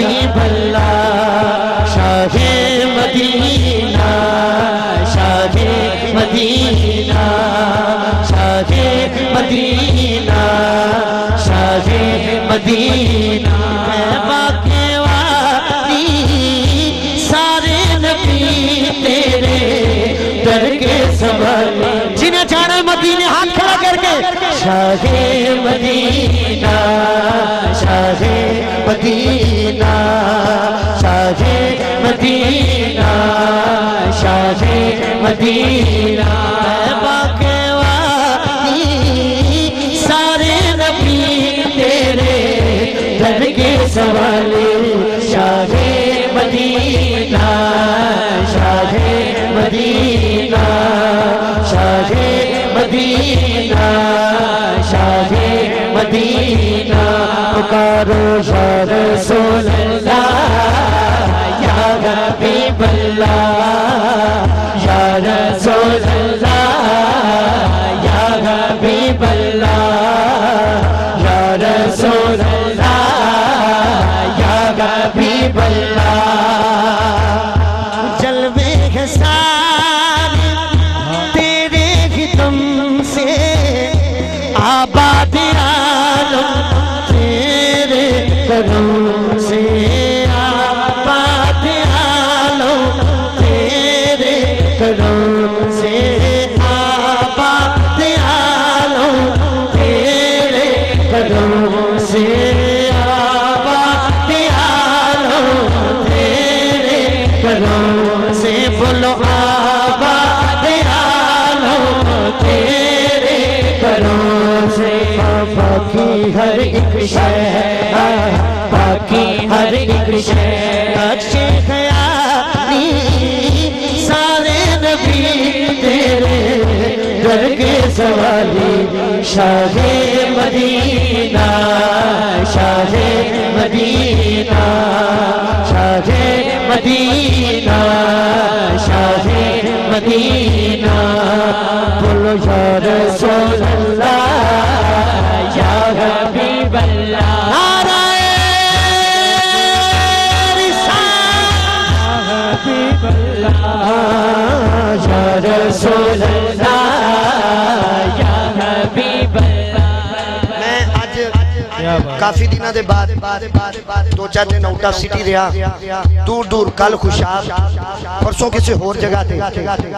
हबीब अल्लाह शाहे मदीना शाहे मदीना शाहे मदीना शाहे मदीना बाके वाली सारे नबी तेरे दर के सवाल जिन्हें जाना मदीने हाथ खड़ा करके शाहे मदीना शाहे मदीना शाहे मदीना शाहे मदीना बाके वाली सारे नबी तेरे दर के सवाले शाहे मदीना शाहे मदीना शाहे मदीना शाहे मदीना पुकारो या रसूल अल्लाह या हबीब अल्लाह या रसूल अल्लाह या हबीब अल्लाह या रसूल अल्लाह या हबीब अल्लाह जलवे हैं सारे तेरे ही तुम से आबाद आलम तेरे करम से आबाद आलम तेरे करम से आबाद आलम तेरे करम से आबाद आलम तेरे करम से बोलो आबाद आलम तेरे करम से बाकी हर एक शय बाकी हर एक शय अच्छे ख्याली सारे नबी तेरे दर के सवाली शाहे मदीना शाहे मदीना शाहे मदीना शाहे मदीना बोलो या रसूल अल्लाह या हबीब अल्लाह या रसूल अल्लाह या हबीब अल्लाह। मैं आज काफी दिनों के बाद 2-4 दिन आउट ऑफ सिटी रहा दूर दूर कल खुशाब परसों किसी होर जगह ते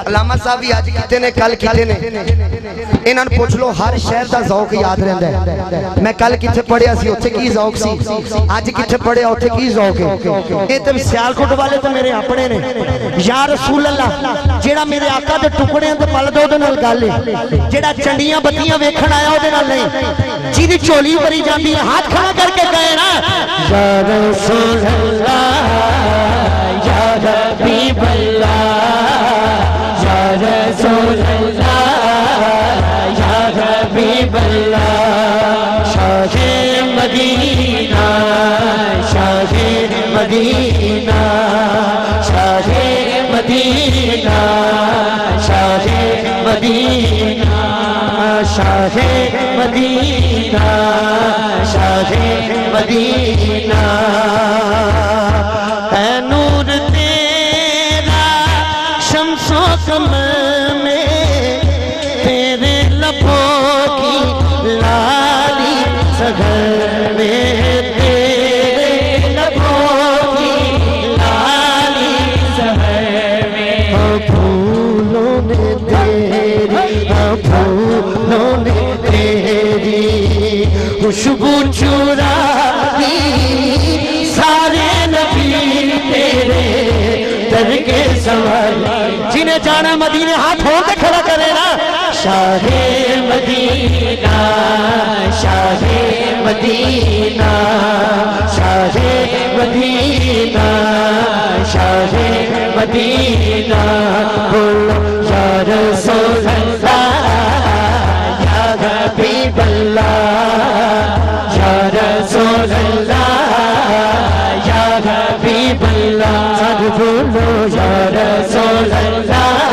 अलामा साहब भी अज किते ने कल किते ने इन्हां नूं पुछ लो हर शहर का ज़ौक याद रहिंदा है। मैं कल किथे पढ़िया सी उत्थे की ज़ौक सी अज किथे पढ़िया उत्थे की ज़ौक है। ये तो सियालकोट वाले तो मेरे अपने ने या रसूल अल्लाह जेड़ा मेरे आका दे टुकड़ियां ते पल दो उहदे नाल गल है जेड़ा चंडियां बत्तियां वेखण आया उहदे नाल नहीं जिहदी झोली भरी जाती है हाथ खड़ा करके कहे ना या रसूल अल्लाह या हबीब अल्लाह या रसूल अल्लाह या हबीब अल्लाह शाहे मदीना शाहे मदीना शाहे मदीना शाहे मदीना शाहे मदीना शाहे मदीना है नूर तेरा शम्सो कमर में तेरे लबों की लाली सगर में तेरे लबों की लाली सगर में फूलों ने तेरी फूलों ने तेरी खुशबू चुरा दी सारे नबी तेरे दर के सवाल जिन्हें जाना मदीने हाथ हों के खड़ा करे ना शाहे मदीना शाहे मदीना शाहे मदीना शाहे मदीना बोलो या रसूल अल्लाह या हबीब अल्लाह या रसूल अल्लाह या हबीब अल्लाह बोलो या रसूल अल्लाह